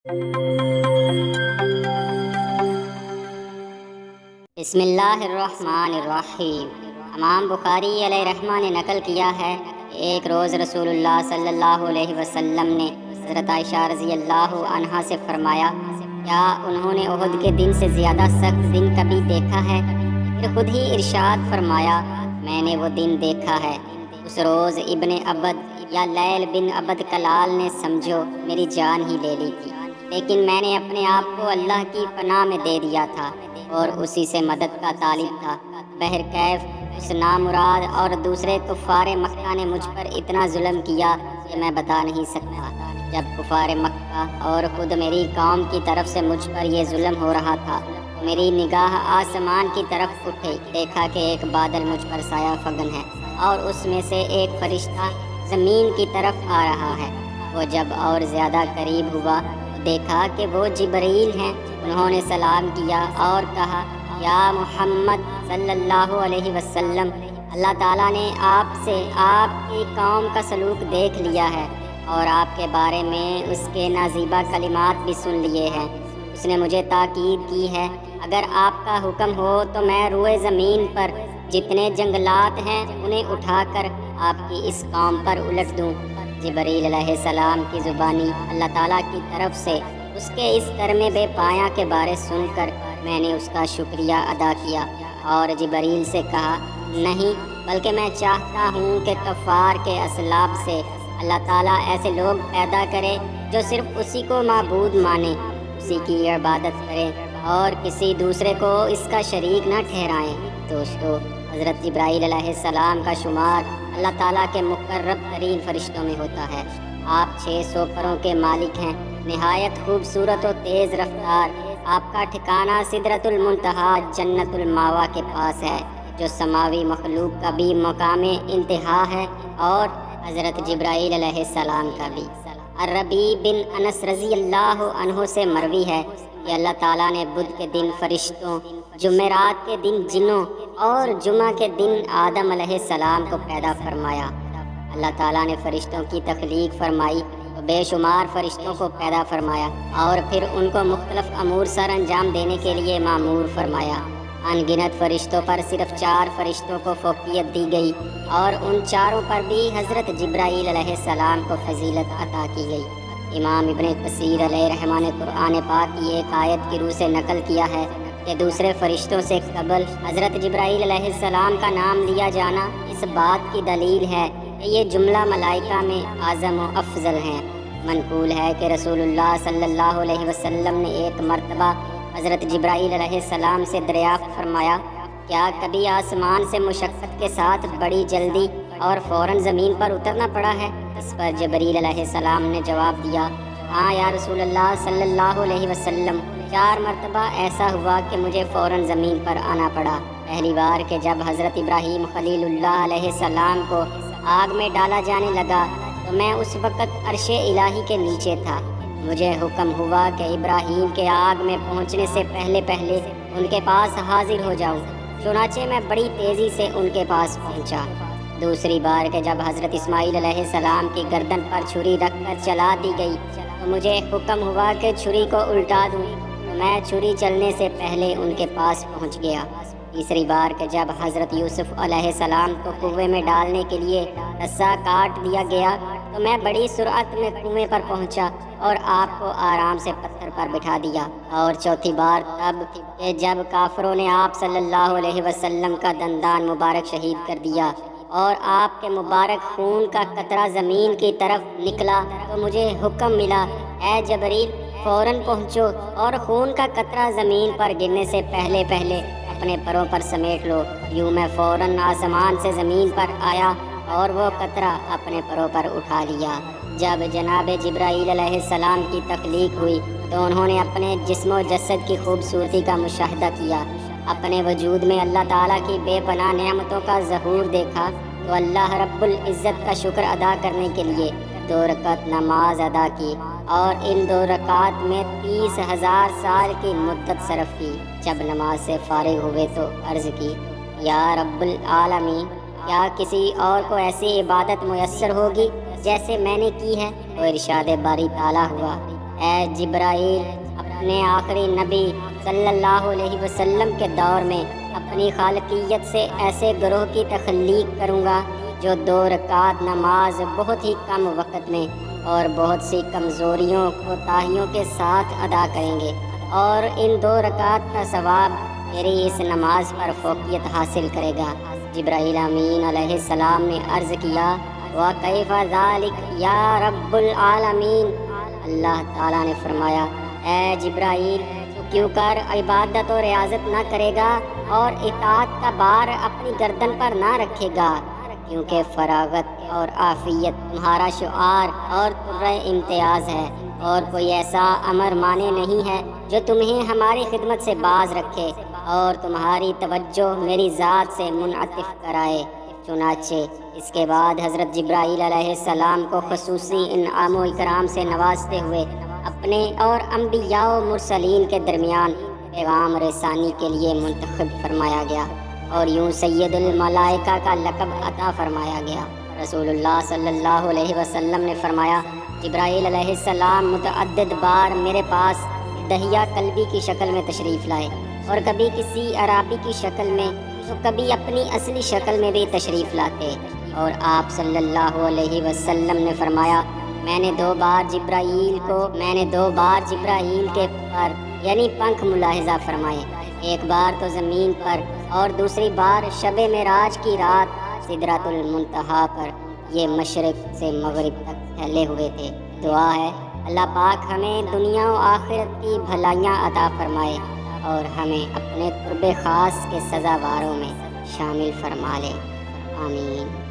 بسم اللہ الرحمن الرحیم۔ امام بخاری علیہ رحمہ نے نقل کیا ہے کہ ایک روز رسول اللہ صلی اللہ علیہ وسلم نے حضرت عائشہ رضی اللہ عنہا سے فرمایا، کیا انہوں نے احد کے دن سے زیادہ سخت دن کبھی دیکھا ہے؟ پھر خود ہی ارشاد فرمایا، میں نے وہ دن دیکھا ہے۔ اس روز ابن عبد یا لیل بن عبد کلال نے سمجھو میری جان ہی لے لی تھی، لیکن میں نے اپنے آپ کو اللہ کی پناہ میں دے دیا تھا اور اسی سے مدد کا طالب تھا۔ بہرکیف اس نامراد اور دوسرے کفار مکہ نے مجھ پر اتنا ظلم کیا کہ میں بتا نہیں سکتا۔ جب کفار مکہ اور خود میری قوم کی طرف سے مجھ پر یہ ظلم ہو رہا تھا، میری نگاہ آسمان کی طرف اٹھی، دیکھا کہ ایک بادل مجھ پر سایہ فگن ہے اور اس میں سے ایک فرشتہ زمین کی طرف آ رہا ہے۔ وہ جب اور زیادہ قریب ہوا تو دیکھا کہ وہ جبریل ہیں۔ انہوں نے سلام کیا اور کہا، یا محمد صلی اللہ علیہ وسلم، اللہ تعالیٰ نے آپ سے آپ کی قوم کا سلوک دیکھ لیا ہے اور آپ کے بارے میں اس کے نازیبہ کلمات بھی سن لیے ہیں۔ اس نے مجھے تاکید کی ہے، اگر آپ کا حکم ہو تو میں روئے زمین پر جتنے جنگلات ہیں انہیں اٹھا کر آپ کی اس قوم پر الٹ دوں۔ جبریل علیہ السلام کی زبانی اللہ تعالیٰ کی طرف سے اس کے اس کرم بے پایہ کے بارے سن کر میں نے اس کا شکریہ ادا کیا اور جبریل سے کہا، نہیں، بلکہ میں چاہتا ہوں کہ کفار کے اسلاف سے اللہ تعالیٰ ایسے لوگ پیدا کرے جو صرف اسی کو معبود مانے، اسی کی عبادت کریں اور کسی دوسرے کو اس کا شریک نہ ٹھہرائیں۔ دوستو، حضرت جبرائیل علیہ السلام کا شمار اللہ تعالیٰ کے مقرب ترین فرشتوں میں ہوتا ہے۔ آپ 600 پروں کے مالک ہیں، نہایت خوبصورت و تیز رفتار۔ آپ کا ٹھکانہ سدرۃ المنتہا جنت الماوا کے پاس ہے، جو سماوی مخلوق کا بھی مقام انتہا ہے اور حضرت جبرائیل علیہ السلام کا بھی۔ الربیع بن انس رضی اللہ عنہ سے مروی ہے کہ اللہ تعالیٰ نے بدھ کے دن فرشتوں، جمعرات کے دن جنوں اور جمعہ کے دن آدم علیہ السلام کو پیدا فرمایا۔ اللہ تعالیٰ نے فرشتوں کی تخلیق فرمائی تو بے شمار فرشتوں کو پیدا فرمایا اور پھر ان کو مختلف امور سر انجام دینے کے لیے مامور فرمایا۔ ان گنت فرشتوں پر صرف 4 فرشتوں کو فوقیت دی گئی اور ان 4 پر بھی حضرت جبرائیل علیہ السلام کو فضیلت عطا کی گئی۔ امام ابن کثیر علیہ رحمہ نے قرآن پاک کی ایک آیت کی روح سے نقل کیا ہے کہ دوسرے فرشتوں سے قبل حضرت جبرائیل علیہ السلام کا نام لیا جانا اس بات کی دلیل ہے کہ یہ جملہ ملائکہ میں اعظم و افضل ہیں۔ منقول ہے کہ رسول اللہ صلی اللہ علیہ وسلم نے ایک مرتبہ حضرت جبرائیل علیہ السلام سے دریافت فرمایا، کیا کبھی آسمان سے مشقت کے ساتھ بڑی جلدی اور فوراً زمین پر اترنا پڑا ہے؟ اس پر جبریل علیہ السلام نے جواب دیا، ہاں یا رسول اللہ صلی اللہ علیہ وسلم، 4 مرتبہ ایسا ہوا کہ مجھے فوراً زمین پر آنا پڑا۔ پہلی بار کہ جب حضرت ابراہیم خلیل اللہ علیہ السلام کو آگ میں ڈالا جانے لگا تو میں اس وقت عرش الہی کے نیچے تھا۔ مجھے حکم ہوا کہ ابراہیم کے آگ میں پہنچنے سے پہلے ان کے پاس حاضر ہو جاؤں، چنانچہ میں بڑی تیزی سے ان کے پاس پہنچا۔ دوسری بار کہ جب حضرت اسماعیل علیہ السلام کی گردن پر چھری رکھ کر چلا دی گئی تو مجھے حکم ہوا کہ چھری کو الٹا دوں، تو میں چھری چلنے سے پہلے ان کے پاس پہنچ گیا۔ تیسری بار کہ جب حضرت یوسف علیہ السلام کو کنویں میں ڈالنے کے لیے رسا کاٹ دیا گیا تو میں بڑی سرعت میں کنویں پر پہنچا اور آپ کو آرام سے پتھر پر بٹھا دیا۔ اور چوتھی بار تب کہ جب کافروں نے آپ صلی اللہ علیہ وسلم کا دندان مبارک شہید کر دیا اور آپ کے مبارک خون کا قطرہ زمین کی طرف نکلا تو مجھے حکم ملا، اے جبریل، فوراً پہنچو اور خون کا قطرہ زمین پر گرنے سے پہلے اپنے پروں پر سمیٹ لو۔ یوں میں فوراً آسمان سے زمین پر آیا اور وہ قطرہ اپنے پروں پر اٹھا لیا۔ جب جناب جبرائیل علیہ السلام کی تخلیق ہوئی تو انہوں نے اپنے جسم و جسد کی خوبصورتی کا مشاہدہ کیا، اپنے وجود میں اللہ تعالیٰ کی بے پناہ نعمتوں کا ظہور دیکھا تو اللہ رب العزت کا شکر ادا کرنے کے لیے 2 رکعت نماز ادا کی اور ان 2 رکعات میں 30,000 سال کی مدت صرف کی۔ جب نماز سے فارغ ہوئے تو عرض کی، یا رب العالمین، کیا کسی اور کو ایسی عبادت میسر ہوگی جیسے میں نے کی ہے؟ تو ارشاد باری تعالیٰ ہوا، اے جبرائیل، اپنے آخری نبی صلی اللہ علیہ وسلم کے دور میں اپنی خالقیت سے ایسے گروہ کی تخلیق کروں گا جو 2 رکعت نماز بہت ہی کم وقت میں اور بہت سی کمزوریوں کوتاہیوں کے ساتھ ادا کریں گے، اور ان 2 رکعت کا ثواب میری اس نماز پر فوقیت حاصل کرے گا۔ جبرائیل امین علیہ السلام نے عرض کیا، وَكَيْفَ ذَلِكَ یا رب العالمین؟ اللہ تعالیٰ نے فرمایا، اے جبرائیل، تو کیوں کر عبادت و ریاضت نہ کرے گا اور اطاعت کا بار اپنی گردن پر نہ رکھے گا، کیونکہ فراغت اور عافیت تمہارا شعار اور ترہ امتیاز ہے، اور کوئی ایسا امر مانے نہیں ہے جو تمہیں ہماری خدمت سے باز رکھے اور تمہاری توجہ میری ذات سے منعطف کرائے۔ چنانچہ اس کے بعد حضرت جبرائیل علیہ السلام کو خصوصی انعام و اکرام سے نوازتے ہوئے اپنے اور انبیاء و مرسلین کے درمیان پیغام رسانی کے لیے منتخب فرمایا گیا، اور یوں سید الملائکہ کا لقب عطا فرمایا گیا۔ رسول اللہ صلی اللہ علیہ وسلم نے فرمایا، جبرائیل علیہ السلام متعدد بار میرے پاس دہیہ قلبی کی شکل میں تشریف لائے، اور کبھی کسی عرابی کی شکل میں تو کبھی اپنی اصلی شکل میں بھی تشریف لاتے، اور آپ صلی اللہ علیہ وسلم نے فرمایا، میں نے 2 بار جبرائیل کے پر یعنی پنکھ ملاحظہ فرمائے، ایک بار تو زمین پر اور دوسری بار شب معراج کی رات سدرۃ المنتہا پر، یہ مشرق سے مغرب تک پھیلے ہوئے تھے۔ دعا ہے اللہ پاک ہمیں دنیا و آخرت کی بھلائیاں عطا فرمائے اور ہمیں اپنے قرب خاص کے سزاواروں میں شامل فرما لے، آمین۔